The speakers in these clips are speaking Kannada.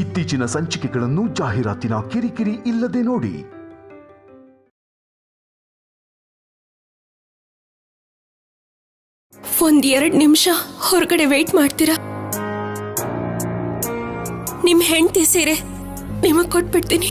ಇತ್ತೀಚಿನ ಸಂಚಿಕೆಗಳನ್ನು ಜಾಹೀರಾತಿನ ಕಿರಿಕಿರಿ ಇಲ್ಲದೆ ನೋಡಿ. ಒಂದ್ 2 ನಿಮಿಷ ಹೊರಗಡೆ ವೇಟ್ ಮಾಡ್ತೀರಾ? ನಿಮ್ ಹೆಂಡತಿ ಸೀರೆ ನಿಮಗ್ ಕೊಟ್ಬಿಡ್ತೀನಿ.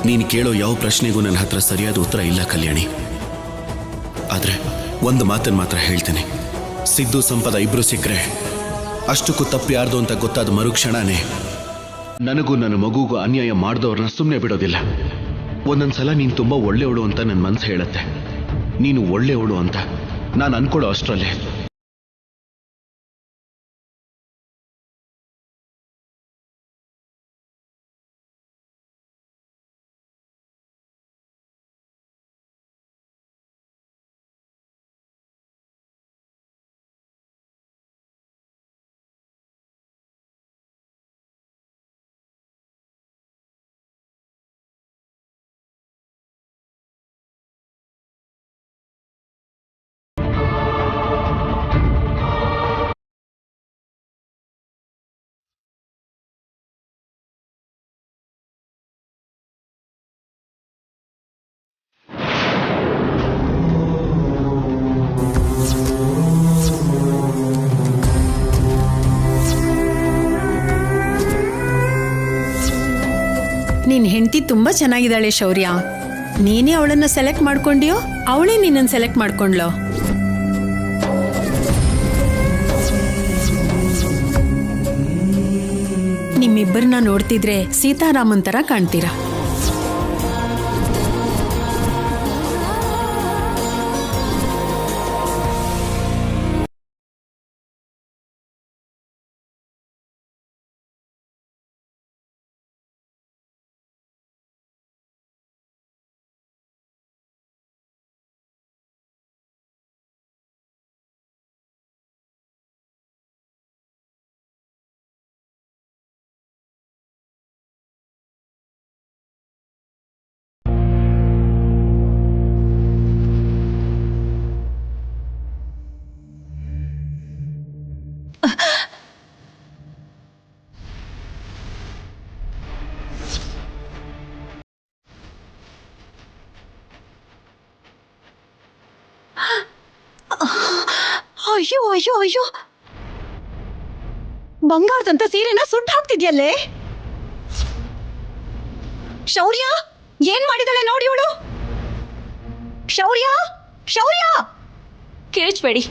ನೀನು ಕೇಳೋ ಯಾವ ಪ್ರಶ್ನೆಗೂ ನನ್ನ ಹತ್ರ ಸರಿಯಾದ ಉತ್ತರ ಇಲ್ಲ ಕಲ್ಯಾಣಿ. ಆದರೆ ಒಂದು ಮಾತನ್ನು ಮಾತ್ರ ಹೇಳ್ತೀನಿ, ಸಿದ್ದು ಸಂಪದ ಇಬ್ರು ಸಿಕ್ಕರೆ ಅಷ್ಟಕ್ಕೂ ತಪ್ಪು ಯಾರ್ದು ಅಂತ ಗೊತ್ತಾದ ಮರುಕ್ಷಣನೇ ನನಗೂ ನನ್ನ ಮಗುಗೂ ಅನ್ಯಾಯ ಮಾಡಿದವ್ರನ್ನ ಸುಮ್ಮನೆ ಬಿಡೋದಿಲ್ಲ. ಒಂದೊಂದ್ಸಲ ನೀನು ತುಂಬ ಒಳ್ಳೆಯವಳು ಅಂತ ನನ್ನ ಮನಸ್ಸು ಹೇಳುತ್ತೆ. ನೀನು ಒಳ್ಳೆಯವಳು ಅಂತ ನಾನು ಅನ್ಕೊಳ್ಳೋ ಅಷ್ಟರಲ್ಲೇ ನಿನ್ ಹೆಂಡತಿ ತುಂಬಾ ಚೆನ್ನಾಗಿದ್ದಾಳೆ ಶೌರ್ಯ. ನೀನೇ ಅವಳನ್ನ ಸೆಲೆಕ್ಟ್ ಮಾಡ್ಕೊಂಡಿಯೋ ಅವಳೇ ನಿನ್ನನ್ನು ಸೆಲೆಕ್ಟ್ ಮಾಡ್ಕೊಂಡ್ಲೋ? ನಿಮ್ಮಿಬ್ಬರನ್ನ ನೋಡ್ತಿದ್ರೆ ಸೀತಾರಾಮನ್ ತರ ಕಾಣ್ತೀರಾ. ಅಯ್ಯೋ ಅಯ್ಯೋ ಅಯ್ಯೋ, ಬಂಗಾರದಂತ ಸೀರೆನ ಸುಟ್ಟು ಹಾಕ್ತಿದ್ಯಲ್ಲೇ ಶೌರ್ಯ. ಏನ್ ಮಾಡಿದಳೆ ನೋಡಿ ಇವಳು. ಶೌರ್ಯ ಶೌರ್ಯ, ಕೇಳಿಸ್ಬೇಡಿ.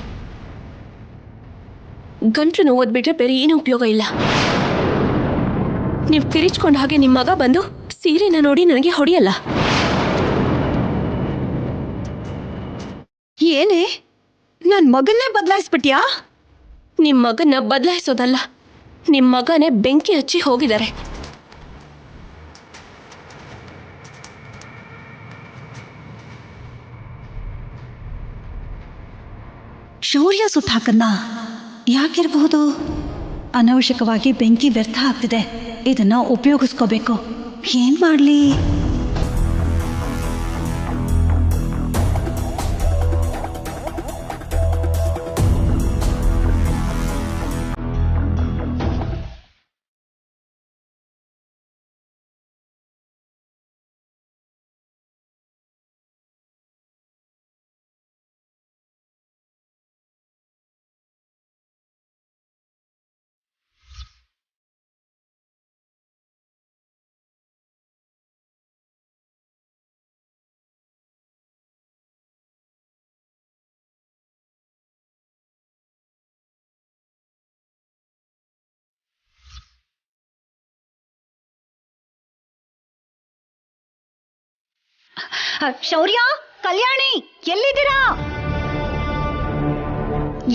ಗಂಟ್ಲು ನೋವೋದ್ ಬಿಟ್ರೆ ಬೇರೆ ಏನೂ ಉಪಯೋಗ ಇಲ್ಲ. ನೀವು ಕಿರಿಚ್ಕೊಂಡ ಹಾಗೆ ನಿಮ್ಮ ಮಗ ಬಂದು ಸೀರೆನ ನೋಡಿ ನನಗೆ ಹೊಡೆಯಲ್ಲ. ಏನೇ ನನ್ ಮಗನ್ನೇ ಬದಲಾಯಿಸ್ಬಿಟ್ಯಾ? ನಿಮ್ಮ ಮಗನ್ನ ಬದಲಾಯಿಸೋದಲ್ಲ, ನಿಮ್ಮ ಮಗನೇ ಬೆಂಕಿ ಹಚ್ಚಿ ಹೋಗಿದ್ದಾರೆ. ಶೌರ್ಯ ಸುತ್ತಾಕನ್ನ ಯಾಕಿರಬಹುದು? ಅನವಶ್ಯಕವಾಗಿ ಬೆಂಕಿ ವ್ಯರ್ಥ ಆಗ್ತಿದೆ. ಇದನ್ನ ಉಪಯೋಗಿಸ್ಕೋಬೇಕು. ಏನ್ ಮಾಡ್ಲಿ? ಶೌರ್ಯ, ಕಲ್ಯಾಣಿ, ಎಲ್ಲಿದ್ದೀರಾ?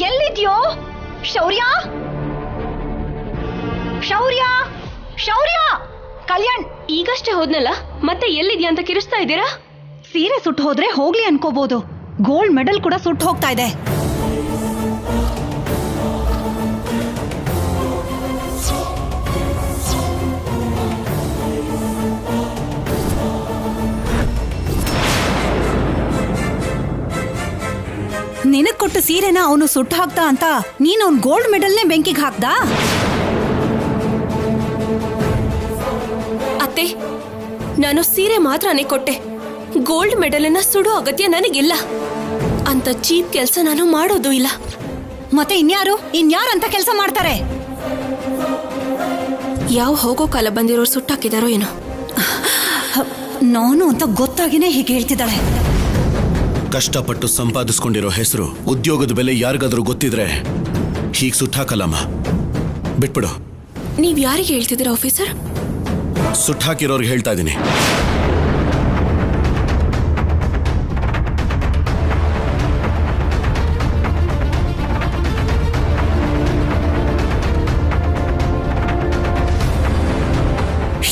ಎಲ್ಲಿದ್ಯೋ ಶೌರ್ಯ? ಶೌರ್ಯ, ಶೌರ್ಯ, ಕಲ್ಯಾಣ್. ಈಗಷ್ಟೇ ಹೋದ್ನಲ್ಲ, ಮತ್ತೆ ಎಲ್ಲಿದ್ಯಾ ಅಂತ ಕಿರಿಸ್ತಾ ಇದ್ದೀರಾ? ಸೀರೆ ಸುಟ್ಟು ಹೋದ್ರೆ ಹೋಗ್ಲಿ ಅನ್ಕೋಬಹುದು. ಗೋಲ್ಡ್ ಮೆಡಲ್ ಕೂಡ ಸುಟ್ಟು ಹೋಗ್ತಾ ಇದೆ. ನಿನಗ್ ಕೊಟ್ಟ ಸೀರೆನ ಅವನು ಸುಟ್ಟು ಹಾಕ್ದ ಅಂತ ನೀನ್ ಅವ್ನ್ ಗೋಲ್ಡ್ ಮೆಡಲ್ನೇ ಬೆಂಕಿಗೆ ಹಾಕ್ದ? ಅತ್ತೆ, ನಾನು ಸೀರೆ ಮಾತ್ರನೇ ಕೊಟ್ಟೆ. ಗೋಲ್ಡ್ ಮೆಡಲನ್ನ ಸುಡೋ ಅಗತ್ಯ ನನಗಿಲ್ಲ. ಅಂತ ಚೀಪ್ ಕೆಲಸ ನಾನು ಮಾಡೋದು ಇಲ್ಲ. ಮತ್ತೆ ಇನ್ಯಾರಂತ ಕೆಲಸ ಮಾಡ್ತಾರೆ? ಯಾವ ಹೋಗೋ ಕಾಲ ಬಂದಿರೋರು ಸುಟ್ಟಾಕಿದಾರೋ ಏನೋ. ನಾನು ಅಂತ ಗೊತ್ತಾಗಿನೇ ಹೀಗೆ ಹೇಳ್ತಿದ್ದಾಳೆ. ಕಷ್ಟಪಟ್ಟು ಸಂಪಾದಿಸ್ಕೊಂಡಿರೋ ಹೆಸರು, ಉದ್ಯೋಗದ ಬೆಲೆ ಯಾರಿಗಾದ್ರೂ ಗೊತ್ತಿದ್ರೆ ಹೀಗೆ ಸುಟ್ಟಾಕಲ್ಲಮ್ಮ. ಬಿಟ್ಬಿಡು. ನೀವ್ ಯಾರಿಗೆ ಹೇಳ್ತಿದ್ದೀರಾ ಆಫೀಸರ್? ಸುಟ್ಟಾಕಿರೋರ್ಗೆ ಹೇಳ್ತಾ ಇದ್ದೀನಿ.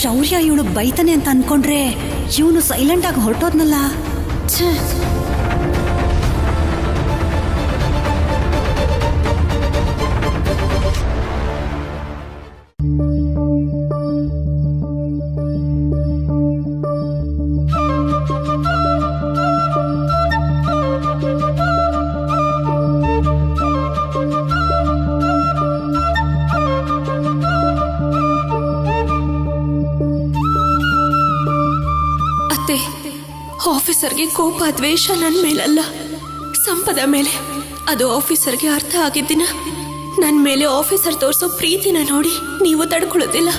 ಶೌರ್ಯ ಇವಳು ಬೈತಾನೆ ಅಂತ ಅನ್ಕೊಂಡ್ರೆ ಇವನು ಸೈಲೆಂಟ್ ಆಗಿ ಹೊರಟೋದ್ನಲ್ಲ. ಆಫೀಸರ್ಗೆ ಕೋಪ ದ್ವೇಷ ನನ್ನ ಮೇಲಲ್ಲ, ಸಂಪದ ಮೇಲೆ. ಅದು ಆಫೀಸರ್ಗೆ ಅರ್ಥ ಆಗಿದ್ದಿನ ನನ್ನ ಮೇಲೆ ಆಫೀಸರ್ ತೋರಿಸೋ ಪ್ರೀತಿನ ನೋಡಿ ನೀವು ತಡ್ಕೊಳ್ಳೋದಿಲ್ಲ.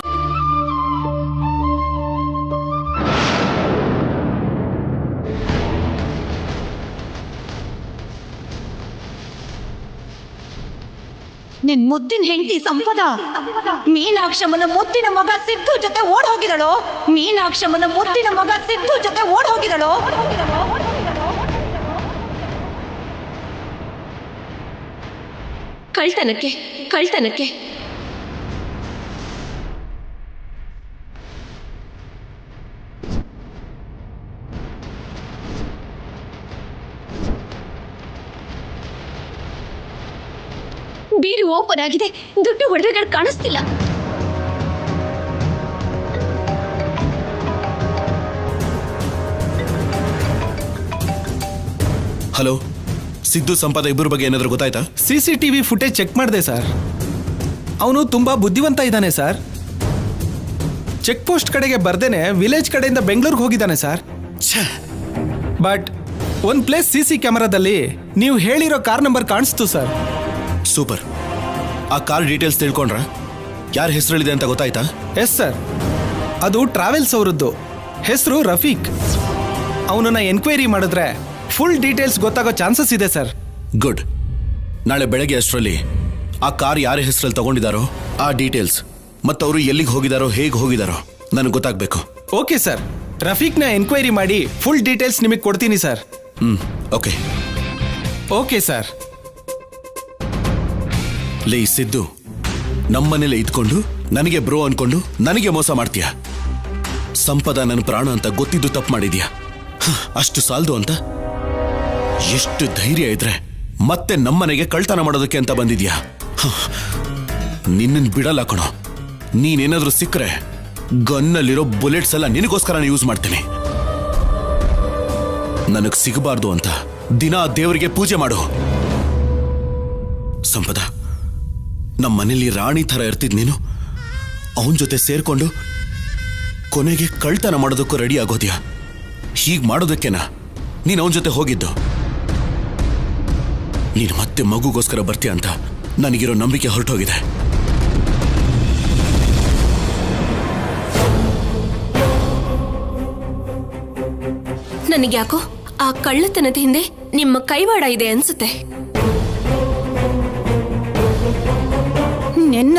ನಿನ್ ಮುದ್ದಿನ ಹೆಂಡತಿ ಸಂಪದ ಮೀನಾಕ್ಷಮ್ಮನ ಮುದ್ದಿನ ಮಗ ಸಿದ್ದು ಜೊತೆ ಓಡ್ ಹೋಗಿದಳು. ಮೀನಾಕ್ಷಮ್ಮನ ಮುದ್ದಿನ ಮಗ ಸಿದ್ದು ಜೊತೆ ಓಡ್ ಹೋಗಿದಳು. ಕಳ್ತನಕ್ಕೆ ಕಳ್ತನಕ್ಕೆ ಬೀರು ಓಪನ್ ಆಗಿದೆ. ದುಡ್ಡು ಒಡವೆಗಳು ಕಾಣಿಸ್ತಿಲ್ಲ. ಹಲೋ, ಸಿದ್ದು ಸಂಪದ ಇಬ್ಬರ ಬಗ್ಗೆ ಏನಾದರೂ ಗೊತ್ತಾಯ್ತಾ? CCTV ಫುಟೇಜ್ ಚೆಕ್ ಮಾಡಿದೆ ಸರ್. ಅವನು ತುಂಬಾ ಬುದ್ಧಿವಂತ ಇದ್ದಾನೆ ಸರ್. ಚೆಕ್ ಪೋಸ್ಟ್ ಕಡೆಗೆ ಬರ್ದೇನೆ ವಿಲೇಜ್ ಕಡೆಯಿಂದ ಬೆಂಗಳೂರಿಗೆ ಹೋಗಿದ್ದಾನೆ ಸರ್. ಬಟ್ ಒಂದು ಪ್ಲೇಸ್ CC ಕ್ಯಾಮೆರಾದಲ್ಲಿ ನೀವು ಹೇಳಿರೋ ಕಾರ್ ನಂಬರ್ ಕಾಣಿಸ್ತು ಸರ್. ಸೂಪರ್. ಆ ಕಾರ್ ಡೀಟೇಲ್ಸ್ ತಿಳ್ಕೊಂಡ್ರ? ಯಾರ ಹೆಸರಲ್ಲಿದೆ ಅಂತ ಗೊತ್ತಾಯ್ತಾ? ಎಸ್ ಸರ್, ಅದು ಟ್ರಾವೆಲ್ಸ್ ಅವರದ್ದು. ಹೆಸರು ರಫೀಕ್. ಅವನನ್ನ ಎನ್ಕ್ವೈರಿ ಮಾಡಿದ್ರೆ ಫುಲ್ ಡೀಟೇಲ್ಸ್ ಗೊತ್ತಾಗೋ ಚಾನ್ಸಸ್ ಇದೆ ಸರ್. ಗುಡ್. ನಾಳೆ ಬೆಳಗ್ಗೆ ಅಷ್ಟರಲ್ಲಿ ಆ ಕಾರ್ ಯಾರ ಹೆಸರಲ್ಲಿ ತಗೊಂಡಿದ್ದಾರೋ ಆ ಡೀಟೇಲ್ಸ್ ಮತ್ತು ಅವರು ಎಲ್ಲಿಗೆ ಹೋಗಿದಾರೋ, ಹೇಗೆ ಹೋಗಿದಾರೋ ನನಗೆ ಗೊತ್ತಾಗಬೇಕು. ಓಕೆ ಸರ್, ರಫೀಕ್ನ ಎನ್ಕ್ವೈರಿ ಮಾಡಿ ಫುಲ್ ಡೀಟೇಲ್ಸ್ ನಿಮಗೆ ಕೊಡ್ತೀನಿ ಸರ್. ಓಕೆ. Okay sir. ಲೇ ಸಿದ್ದು, ನಮ್ಮನೇಲೆ ಇದ್ಕೊಂಡು ನನಗೆ ಬ್ರೋ ಅನ್ಕೊಂಡು ನನಗೆ ಮೋಸ ಮಾಡ್ತೀಯ. ಸಂಪದ ನನ್ನ ಪ್ರಾಣ ಅಂತ ಗೊತ್ತಿದ್ದು ತಪ್ಪು ಮಾಡಿದ್ಯಾ. ಅಷ್ಟು ಸಾಲದು ಅಂತ ಎಷ್ಟು ಧೈರ್ಯ ಇದ್ರೆ ಮತ್ತೆ ನಮ್ಮನೆಗೆ ಕಳ್ತನ ಮಾಡೋದಕ್ಕೆ ಅಂತ ಬಂದಿದ್ಯಾ. ನಿನ್ನನ್ನು ಬಿಡಲ್ಲ ಕಣೋ. ನೀನೇನಾದ್ರೂ ಸಿಕ್ಕರೆ ಗನ್ನಲ್ಲಿರೋ ಬುಲೆಟ್ಸ್ ಎಲ್ಲ ನಿನಗೋಸ್ಕರ ಯೂಸ್ ಮಾಡ್ತೀನಿ. ನನಗ್ ಸಿಗಬಾರ್ದು ಅಂತ ದಿನ ದೇವರಿಗೆ ಪೂಜೆ ಮಾಡು. ಸಂಪದ, ನಮ್ಮ ಮನೇಲಿ ರಾಣಿ ಥರ ಇರ್ತಿದ್ ನೀನು ಅವನ ಜೊತೆ ಸೇರ್ಕೊಂಡು ಕೊನೆಗೆ ಕಳ್ತನ ಮಾಡೋದಕ್ಕೂ ರೆಡಿ ಆಗೋದ್ಯಾ? ಹೀಗ್ ಮಾಡೋದಕ್ಕೇನಾ ನೀನು ಅವನ ಜೊತೆ ಹೋಗಿದ್ದು? ನೀನು ಮತ್ತೆ ಮಗುಗೋಸ್ಕರ ಬರ್ತೀಯ ಅಂತ ನನಗಿರೋ ನಂಬಿಕೆ ಹೊರಟೋಗಿದೆ. ನನಗ್ಯಾಕೋ ಆ ಕಳ್ಳತನದ ಹಿಂದೆ ನಿಮ್ಮ ಕೈವಾಡ ಇದೆ ಅನ್ಸುತ್ತೆ. ನಿನ್ನ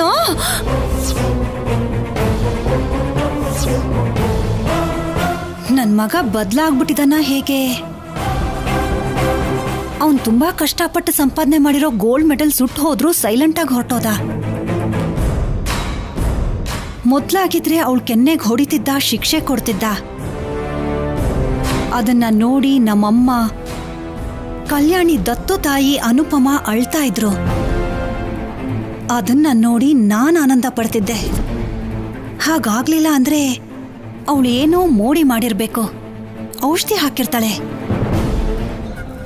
ನನ್ ಮಗ ಬದಲಾಗ್ಬಿಟ್ಟಿದಾನ ಹೇಗೆ? ಅವನ್ ತುಂಬಾ ಕಷ್ಟಪಟ್ಟು ಸಂಪಾದನೆ ಮಾಡಿರೋ ಗೋಲ್ಡ್ ಮೆಡಲ್ ಸುಟ್ಟು ಹೋದ್ರು ಸೈಲೆಂಟ್ ಆಗಿ ಹೊರಟೋದ. ಮೊದ್ಲಾಗಿದ್ರೆ ಅವಳು ಕೆನ್ನೆಗೆ ಹೊಡಿತಿದ್ದ, ಶಿಕ್ಷೆ ಕೊಡ್ತಿದ್ದ. ಅದನ್ನ ನೋಡಿ ನಮ್ಮಮ್ಮ, ಕಲ್ಯಾಣಿ ದತ್ತು ತಾಯಿ ಅನುಪಮ ಅಳ್ತಾ ಇದ್ರು. ಅದನ್ನ ನೋಡಿ ನಾನು ಆನಂದ ಪಡ್ತಿದ್ದೆ. ಹಾಗಾಗ್ಲಿಲ್ಲ ಅಂದ್ರೆ ಅವಳು ಏನೋ ಮೋಡಿ ಮಾಡಿರ್ಬೇಕು, ಔಷಧಿ ಹಾಕಿರ್ತಾಳೆ.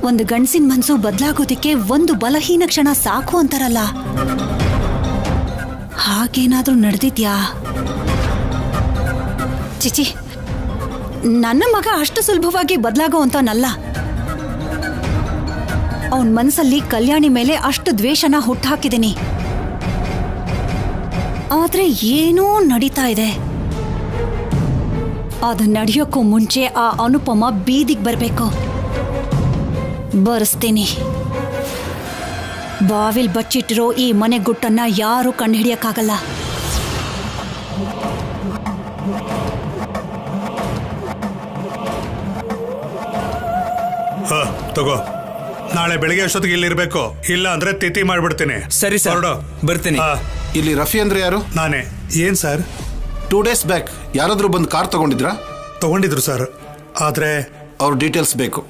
ಒಂದು ಗಂಡಸಿನ ಮನ್ಸು ಬದಲಾಗೋದಿಕ್ಕೆ ಒಂದು ಬಲಹೀನ ಕ್ಷಣ ಸಾಕು ಅಂತಾರಲ್ಲ, ಹಾಗೇನಾದ್ರೂ ನಡೆದಿದ್ಯಾ? ಚಿಚಿ, ನನ್ನ ಮಗ ಅಷ್ಟು ಸುಲಭವಾಗಿ ಬದಲಾಗೋ ಅಂತನಲ್ಲ. ಅವನ ಮನಸ್ಸಲ್ಲಿ ಕಲ್ಯಾಣಿ ಮೇಲೆ ಅಷ್ಟು ದ್ವೇಷನ ಹುಟ್ಟಾಕಿದ್ದೀನಿ. ಆದ್ರೆ ಏನೋ ನಡೀತಾ ಇದೆ. ಅದು ನಡೆಯೋಕ್ಕೂ ಮುಂಚೆ ಆ ಅನುಪಮ ಬೀದಿಗೆ ಬರಬೇಕು. ಬರ್ಸ್ತೀನಿ. ಬಾವಿಲ್ ಬಚ್ಚಿಟ್ಟಿರೋ ಈ ಮನೆ ಗುಟ್ಟನ್ನ ಯಾರೂ ಕಂಡುಹಿಡಿಯಕ್ಕಾಗಲ್ಲ. ತಗೋ, ನಾಳೆ ಬೆಳಿಗ್ಗೆ ಅಷ್ಟೊತ್ತಿಗೆ ಇಲ್ಲಿರ್ಬೇಕು, ಇಲ್ಲ ಅಂದ್ರೆ ತಿಥಿ ಮಾಡ್ಬಿಡ್ತೀನಿ. ಸರಿ ಸರ್, ಬರ್ತೀನಿ. ಇಲ್ಲಿ ರಫಿ ಅಂದ್ರೆ ಯಾರು? ನಾನೇ. ಏನ್ ಸರ್? 2 ಡೇಸ್ ಬ್ಯಾಕ್ ಯಾರಾದ್ರೂ ಬಂದು ಕಾರ್ ತಗೊಂಡಿದ್ರಾ? ತಗೊಂಡಿದ್ರು ಸರ್, ಆದ್ರೆ ಅವ್ರ ಡೀಟೇಲ್ಸ್ ಬೇಕು.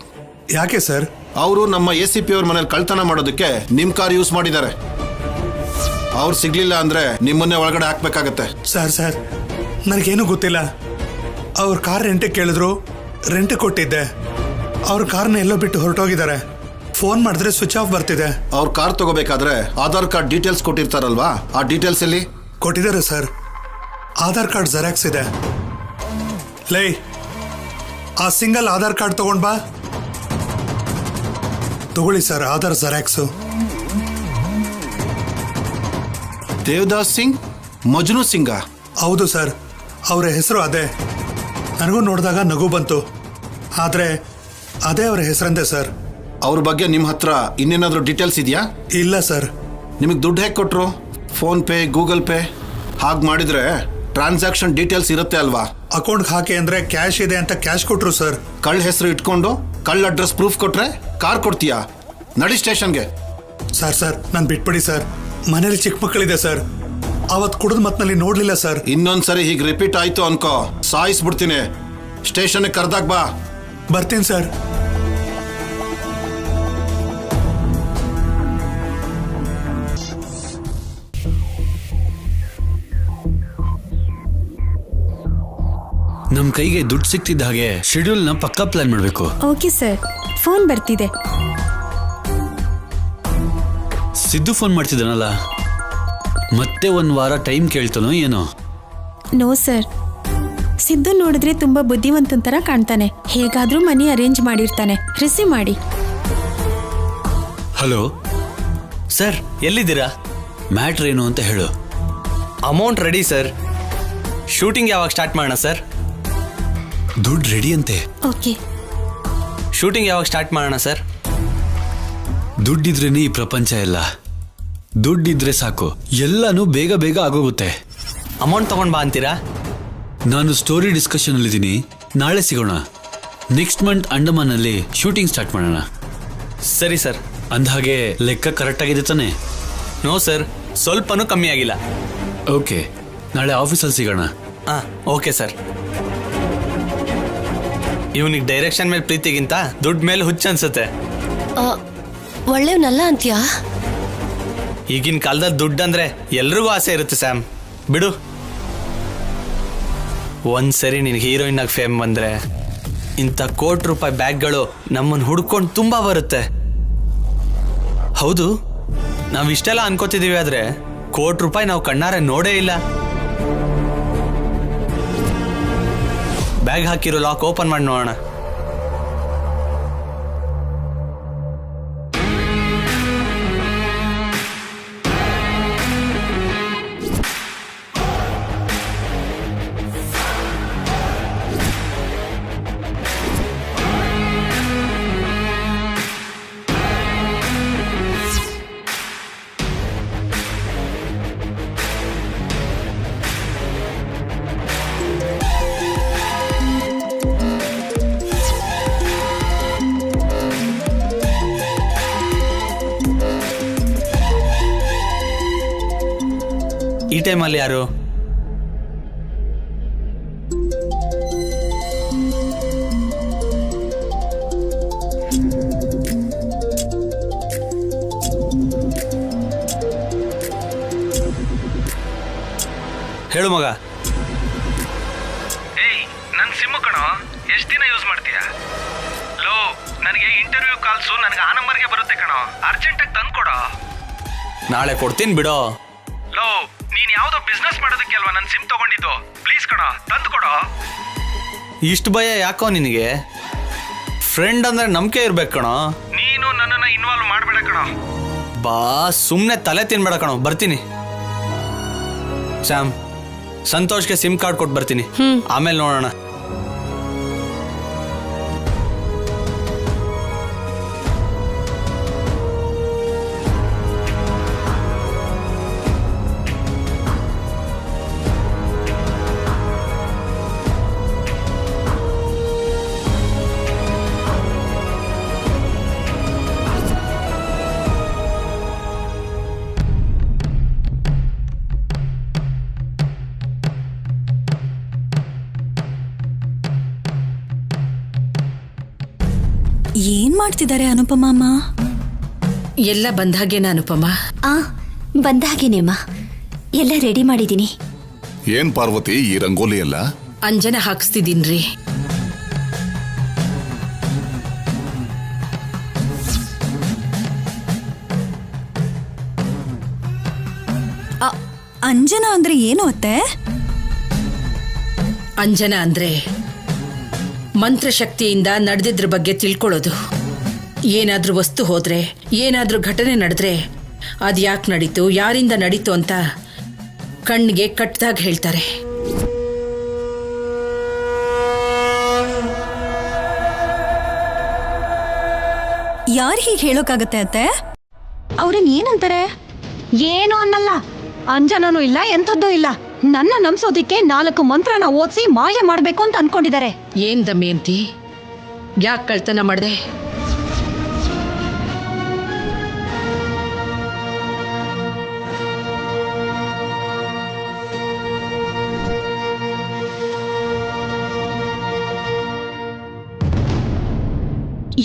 ಯಾಕೆ ಸರ್? ಅವರು ನಮ್ಮ ACP ಅವ್ರ ಮನೇಲಿ ಕಳ್ತನ ಮಾಡೋದಕ್ಕೆ ನಿಮ್ ಕಾರ್ ಯೂಸ್ ಮಾಡಿದ್ದಾರೆ. ಅವ್ರು ಸಿಗ್ಲಿಲ್ಲ ಅಂದ್ರೆ ನಿಮ್ಮನ್ನೇ ಒಳಗಡೆ ಹಾಕ್ಬೇಕಾಗತ್ತೆ. ಸರ್ ನನಗೇನು ಗೊತ್ತಿಲ್ಲ. ಅವ್ರ ಕಾರ್ ರೆಂಟಿಗೆ ಕೇಳಿದ್ರು, ರೆಂಟ್ ಕೊಟ್ಟಿದ್ದೆ. ಅವ್ರ ಕಾರ್ನ ಎಲ್ಲೋ ಬಿಟ್ಟು ಹೊರಟೋಗಿದ್ದಾರೆ. ಫೋನ್ ಮಾಡಿದ್ರೆ ಸ್ವಿಚ್ ಆಫ್ ಬರ್ತಿದೆ. ಅವ್ರ ಕಾರ್ ತಗೋಬೇಕಾದ್ರೆ ಆಧಾರ್ ಕಾರ್ಡ್ ಡೀಟೇಲ್ಸ್ ಕೊಟ್ಟಿರ್ತಾರಲ್ವಾ, ಆ ಡೀಟೇಲ್ಸ್ ಎಲ್ಲಿ? ಕೊಟ್ಟಿದ್ದಾರೆ ಸರ್. ಆಧಾರ್ ಕಾರ್ಡ್ ಜೆರಾಕ್ಸ್ ಇದೆ. ಲೈ, ಆ ಸಿಂಗಲ್ ಆಧಾರ್ ಕಾರ್ಡ್ ತಗೊಂಡ್ ಬಾ. ತಗೊಳ್ಳಿ ಸರ್, ಆಧಾರ್ ಜೆರಾಕ್ಸು. ದೇವದಾಸ್ ಸಿಂಗ್, ಮಜ್ನು ಸಿಂಗ? ಹೌದು ಸರ್, ಅವರ ಹೆಸರು ಅದೇ. ನನಗೂ ನೋಡಿದಾಗ ನಗು ಬಂತು, ಆದ್ರೆ ಅದೇ ಅವರ ಹೆಸರಂತೆ ಸರ್. ಅವ್ರ ಬಗ್ಗೆ ನಿಮ್ಮ ಹತ್ರ ಇನ್ನೇನಾದ್ರೂ ಡೀಟೇಲ್ಸ್ ಇದೆಯಾ? ಇಲ್ಲ ಸರ್. ನಿಮಗೆ ದುಡ್ಡು ಹೇಗೆ ಕೊಟ್ರು? Phone pay, Google pay? ಹಾಗೆ ಮಾಡಿದ್ರೆ ಟ್ರಾನ್ಸಾಕ್ಷನ್ ಡೀಟೇಲ್ಸ್ ಇರುತ್ತೆ ಅಲ್ವಾ? ಅಕೌಂಟ್ ಹಾಕಿ ಅಂದ್ರೆ ಕ್ಯಾಶ್ ಇದೆ ಅಂತ ಕ್ಯಾಶ್ ಕೊಟ್ರು ಸರ್. ಕಳ್ಳ ಹೆಸರು ಇಟ್ಕೊಂಡು ಕಳ್ಳ ಅಡ್ರೆಸ್ ಪ್ರೂಫ್ ಕೊಟ್ರೆ ಕಾರ್ ಕೊಡ್ತೀಯಾ? ನಡಿ ಸ್ಟೇಷನ್ಗೆ. ಸರ್ ನಾನು ಬಿಟ್ಬಿಡಿ ಸರ್. ಮನೇಲಿ ಚಿಕ್ಕ ಮಕ್ಕಳಿದೆ ಸರ್. ಅವತ್ತು ಕುಡಿದ ಮತ್ನಲ್ಲಿ ನೋಡ್ಲಿಲ್ಲ ಸರ್. ಇನ್ನೊಂದ್ಸರಿ ಹೀಗೆ ರಿಪೀಟ್ ಆಯ್ತು ಅನ್ಕೋ, ಸಾಯಿಸ್ಬಿಡ್ತೀನಿ. ಸ್ಟೇಷನ್ಗೆ ಕರ್ದಾಗ ಬಾ. ಬರ್ತೀನಿ ಸರ್. ನಮ್ ಕೈಗೆ ದುಡ್ಡು ಸಿಕ್ತಿದ್ದ ಹಾಗೆ ಶೆಡ್ಯೂಲ್ ನ ಪಕ್ಕಾ ಪ್ಲಾನ್ ಮಾಡಬೇಕು. ಓಕೆ ಸರ್, ಫೋನ್ ಬರ್ತಿದೆ. ಸಿದ್ದು ಫೋನ್ ಮಾಡ್ತಿದ್ದಾನಲ್ಲ, ಮತ್ತೆ 1 ವಾರ ಟೈಮ್ ಕೇಳ್ತಾನೋ ಏನೋ? ನೋ ಸರ್, ಸಿದ್ದು ನೋಡಿದ್ರೆ ತುಂಬಾ ಬುದ್ಧಿವಂತನ ತರ ಕಾಣ್ತಾನೆ. ಹೇಗಾದ್ರೂ ಮನಿ ಅರೇಂಜ್ ಮಾಡಿರ್ತಾನೆ. ರಿಸೀವ್ ಮಾಡಿ. ಹಲೋ ಸರ್, ಎಲ್ಲಿದ್ದೀರಾ? ಮ್ಯಾಟ್ರ್ ಏನು ಅಂತ ಹೇಳು. Amount ready sir. ಶೂಟಿಂಗ್ ಯಾವಾಗ ಸ್ಟಾರ್ಟ್ ಮಾಡೋಣ ಸರ್? ದುಡ್ಡು ರೆಡಿ ಅಂತೆ. ಓಕೆ. ಶೂಟಿಂಗ್ ಯಾವಾಗ ಸ್ಟಾರ್ಟ್ ಮಾಡೋಣ ಸರ್? ದುಡ್ಡಿದ್ರೇನೆ ಈ ಪ್ರಪಂಚ ಎಲ್ಲ. ದುಡ್ಡಿದ್ರೆ ಸಾಕು, ಎಲ್ಲಾನು ಬೇಗ ಬೇಗ ಆಗೋಗುತ್ತೆ. ಅಮೌಂಟ್ ತಗೊಂಡ್ ಬಾ ಅಂತೀರಾ? ನಾನು ಸ್ಟೋರಿ ಡಿಸ್ಕಷನ್ ಅಲ್ಲಿದ್ದೀನಿ. ನಾಳೆ ಸಿಗೋಣ. ನೆಕ್ಸ್ಟ್ ಮಂತ್ ಅಂಡಮಾನ್ ಅಲ್ಲಿ ಶೂಟಿಂಗ್ ಸ್ಟಾರ್ಟ್ ಮಾಡೋಣ. ಸರಿ ಸರ್. ಅಂದಹಾಗೆ ಲೆಕ್ಕ ಕರೆಕ್ಟ್ ಆಗಿದೆ ತಾನೆ? ನೋ ಸರ್, ಸ್ವಲ್ಪನೂ ಕಮ್ಮಿ ಆಗಿಲ್ಲ. ಓಕೆ, ನಾಳೆ ಆಫೀಸಲ್ಲಿ ಸಿಗೋಣ. Okay sir. ಇವನಿಗೆ ಡೈರೆಕ್ಷನ್ ಮೇಲೆ ಪ್ರೀತಿಗಿಂತ ದುಡ್ಡು ಮೇಲೆ ಹುಚ್ಚ ಅನ್ಸುತ್ತೆ. ಒಳ್ಳೆಯವನಲ್ಲ ಅಂತ್ಯಾ? ಈಗಿನ ಕಾಲದಲ್ಲಿ ದುಡ್ಡಂದ್ರೆ ಎಲ್ರಿಗೂ ಆಸೆ ಇರುತ್ತೆ ಸ್ಯಾಮ್. ಬಿಡು, ಒಂದ್ಸರಿ ನಿನ್ ಹೀರೋಯಿನ್ ಆಗಿ ಫೇಮ್ ಬಂದ್ರೆ ಇಂಥ ₹1,00,00,000 ಬ್ಯಾಗ್ಗಳು ನಮ್ಮನ್ನು ಹುಡ್ಕೊಂಡು ತುಂಬಾ ಬರುತ್ತೆ. ಹೌದು, ನಾವು ಇಷ್ಟೆಲ್ಲ ಅನ್ಕೋತಿದೀವಿ, ಆದ್ರೆ ₹1,00,00,000 ನಾವು ಕಣ್ಣಾರೆ ನೋಡೇ ಇಲ್ಲ. ಬ್ಯಾಗ್ ಹಾಕಿರೋ ಲಾಕ್ ಓಪನ್ ಮಾಡಿ ನೋಡೋಣ. ಈ ಟೈಮಲ್ಲಿ ಯಾರು? ಹೇಳು ಮಗ. ಏಯ್, ನನ್ನ ಸಿಮ್ಮು ಕಣೋ, ಎಷ್ಟು ದಿನ ಯೂಸ್ ಮಾಡ್ತೀಯ? ಲೋ, ನನಗೆ ಇಂಟರ್ವ್ಯೂ ಕಾಲ್ಸು ನನಗೆ ಆ ನಂಬರ್ಗೆ ಬರುತ್ತೆ ಕಣೋ, ಅರ್ಜೆಂಟಾಗಿ ತಂದು ಕೊಡೋ. ನಾಳೆ ಕೊಡ್ತೀನಿ ಬಿಡೋ. ಲೋ, ನೀನ್ ಯಾವ್ದೋ ಬಿಸ್ನೆಸ್ ಮಾಡೋದಕ್ಕೆ ಅಲ್ವಾ ನನ್ನ ಸಿಮ್ ತಗೊಂಡಿದ್ದು? ಪ್ಲೀಸ್ ಕಣೋ, ತಂದು ಕೊಡೋ. ಇಷ್ಟು ಭಯ ಯಾಕೋ ನಿನಗೆ? ಫ್ರೆಂಡ್ ಅಂದ್ರೆ ನಂಬಿಕೆ ಇರ್ಬೇಕು ಕಣೋ. ನೀನು ನನ್ನನ್ನು ಇನ್ವಾಲ್ವ್ ಮಾಡಬೇಡ ಕಣೋ. ಬಾ, ಸುಮ್ಮನೆ ತಲೆ ತಿನ್ಬೇಡ ಕಣೋ. ಬರ್ತೀನಿ. ಸ್ಯಾಮ್, ಸಂತೋಷ್ಗೆ ಸಿಮ್ ಕಾರ್ಡ್ ಕೊಟ್ಟು ಬರ್ತೀನಿ, ಆಮೇಲೆ ನೋಡೋಣ. ಏನ್ ಮಾಡ್ತಿದ್ದಾರೆ ಅನುಪಮಮ್ಮ? ಎಲ್ಲ ಬಂದಾಗೇನ ಅನುಪಮ? ಬಂದಾಗೇನೇಮ್ಮ, ಎಲ್ಲ ರೆಡಿ ಮಾಡಿದ್ದೀನಿ. ಏನ್ ಪಾರ್ವತಿ ಈ ರಂಗೋಲಿ ಎಲ್ಲ? ಅಂಜನ ಹಾಕಿಸ್ತಿದ್ದೀನ್ರಿ. ಅಂಜನ ಅಂದ್ರೆ ಏನು ಅತ್ತೆ? ಅಂಜನ ಅಂದ್ರೆ ಮಂತ್ರಶಕ್ತಿಯಿಂದ ನಡೆದಿದ್ರ ಬಗ್ಗೆ ತಿಳ್ಕೊಳ್ಳೋದು. ಏನಾದ್ರೂ ವಸ್ತು ಹೋದ್ರೆ, ಏನಾದ್ರೂ ಘಟನೆ ನಡೆದ್ರೆ ಅದು ಯಾಕೆ ನಡೀತು, ಯಾರಿಂದ ನಡೀತು ಅಂತ ಕಣ್ಣಿಗೆ ಕಟ್ಟದಾಗ ಹೇಳ್ತಾರೆ. ಯಾರು ಹೀಗೆ ಹೇಳೋಕ್ಕಾಗತ್ತೆ ಅತ್ತೆ? ಅವ್ರನ್ನ ಏನಂತಾರೆ? ಏನು ಅನ್ನಲ್ಲ, ಅಂಜನನೂ ಇಲ್ಲ, ಎಂಥದ್ದೂ ಇಲ್ಲ. ನನ್ನ ನಂಬಿಸೋದಿಕ್ಕೆ 4 ಮಂತ್ರನ ಓದಿಸಿ ಮಾಯ ಮಾಡ್ಬೇಕು ಅಂತ ಅನ್ಕೊಂಡಿದ್ದಾರೆ. ಏನ್ ದಮಯಂತಿ, ಯಾಕೆ ಕಳ್ತನ ಮಾಡಿದೆ?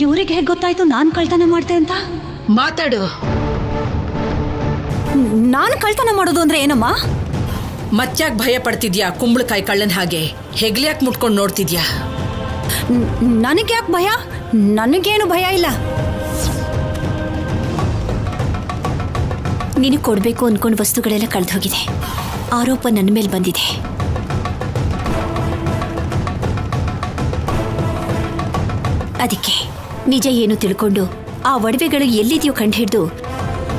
ಇವ್ರಿಗೆ ಹೇಗೆ ಗೊತ್ತಾಯ್ತು ನಾನ್ ಕಳ್ತನ ಮಾಡ್ತೆ ಅಂತ? ಮಾತಾಡು. ನಾನು ಕಳ್ತನ ಮಾಡೋದು ಅಂದ್ರೆ ಏನಮ್ಮ? ಮತ್ತ್ಯಾಕ್ ಭಯ ಪಡ್ತಿದ್ಯಾ? ಕುಂಬಳಕಾಯಿ ಕಳ್ಳನ್ ಹಾಗೆ ಹೆಗ್ಲ್ಯಾಕ್ ಮುಟ್ಕೊಂಡು ನೋಡ್ತಿದ್ಯಾ? ನನಗೆ ಯಾಕೆ ಭಯ? ನನಗೇನು ಭಯ ಇಲ್ಲ. ನೀನು ಕೊಡಬೇಕು ಅನ್ಕೊಂಡು ವಸ್ತುಗಳೆಲ್ಲ ಕಳೆದು ಹೋಗಿದೆ. ಆರೋಪ ನನ್ನ ಮೇಲೆ ಬಂದಿದೆ. ಅದಕ್ಕೆ ನಿಜ ಏನು ತಿಳ್ಕೊಂಡು ಆ ಒಡವೆಗಳು ಎಲ್ಲಿದೆಯೋ ಕಂಡುಹಿಡಿದು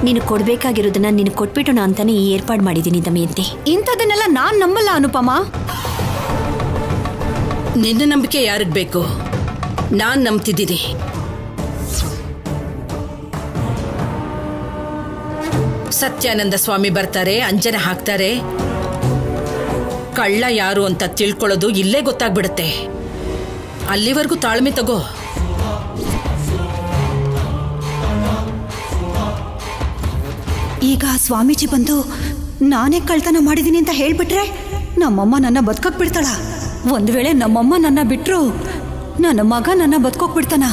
ನೀನು ಕೊಡ್ಬೇಕಾಗಿರೋದನ್ನ ನೀನು ಕೊಟ್ಬಿಟ್ಟೋಣ ಅಂತಾನೆ ಈ ಏರ್ಪಾಡು ಮಾಡಿದ್ದೀನಿ ದಮಯಂತಿ. ಇಂಥದನ್ನೆಲ್ಲ ನಾನ್ ನಂಬಲ್ಲ ಅನುಪಮ. ನಿನ್ನ ನಂಬಿಕೆ ಯಾರಿಗ್ ಬೇಕು? ನಾನ್ ನಂಬ್ತಿದ್ದೀನಿ. ಸತ್ಯಾನಂದ ಸ್ವಾಮಿ ಬರ್ತಾರೆ, ಅಂಜನ ಹಾಕ್ತಾರೆ. ಕಳ್ಳ ಯಾರು ಅಂತ ತಿಳ್ಕೊಳ್ಳೋದು ಇಲ್ಲೇ ಗೊತ್ತಾಗ್ಬಿಡುತ್ತೆ. ಅಲ್ಲಿವರೆಗೂ ತಾಳ್ಮೆ ತಗೋ. ಈಗ ಸ್ವಾಮೀಜಿ ಬಂದು ನಾನೇ ಕಳ್ತನ ಮಾಡಿದ್ದೀನಿ ಅಂತ ಹೇಳ್ಬಿಟ್ರೆ ನಮ್ಮಮ್ಮ ನನ್ನ ಬದುಕಕ್ ಬಿಡ್ತಾಳ. ಒಂದು ವೇಳೆ ನಮ್ಮಮ್ಮ ನನ್ನ ಬಿಟ್ರು ನನ್ನ ಮಗ ನನ್ನ ಬದುಕೋಕ್ ಬಿಡ್ತಾನ.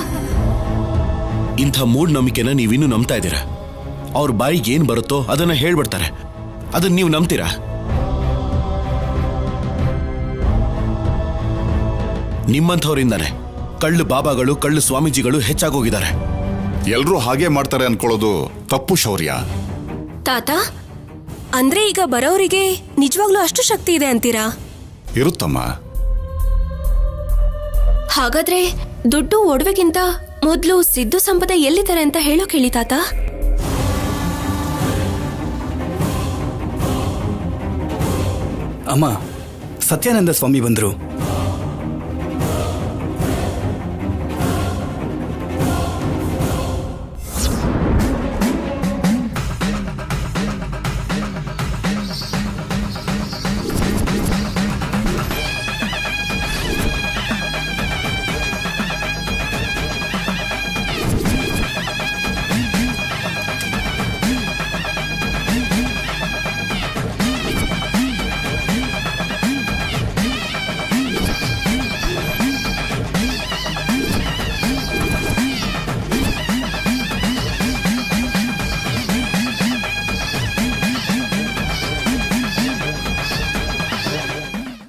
ಇಂಥ ಮೂಢನಂಬಿಕೆನ ನೀವಿನ್ನೂ ನಂಬ್ತಾ ಇದ್ದೀರಾ? ಅವ್ರ ಬಾಯಿಗೆ ಏನ್ ಬರುತ್ತೋ ಅದನ್ನ ಹೇಳ್ಬಿಡ್ತಾರೆ. ಅದನ್ನ ನೀವು ನಂಬ್ತೀರಾ? ನಿಮ್ಮಂಥವರಿಂದಾನೆ ಕಳ್ಳು ಬಾಬಾಗಳು ಕಳ್ಳು ಸ್ವಾಮೀಜಿಗಳು ಹೆಚ್ಚಾಗೋಗಿದ್ದಾರೆ. ಎಲ್ರೂ ಹಾಗೆ ಮಾಡ್ತಾರೆ ಅನ್ಕೊಳ್ಳೋದು ತಪ್ಪು ಶೌರ್ಯ. ತಾತ, ಅಂದ್ರೆ ಈಗ ಬರೋರಿಗೆ ನಿಜವಾಗ್ಲೂ ಅಷ್ಟು ಶಕ್ತಿ ಇದೆ ಅಂತೀರಾ? ಇರುತ್ತಮ್ಮ. ಹಾಗಾದ್ರೆ ದುಡ್ಡು ಒಡವೆಗಿಂತ ಮೊದಲು ಸಿದ್ದು ಸಂಪದ ಎಲ್ಲಿದ್ದಾರೆ ಅಂತ ಹೇಳೋ ಕೇಳಿ ತಾತ. ಅಮ್ಮ, ಸತ್ಯಾನಂದ ಸ್ವಾಮಿ ಬಂದ್ರು.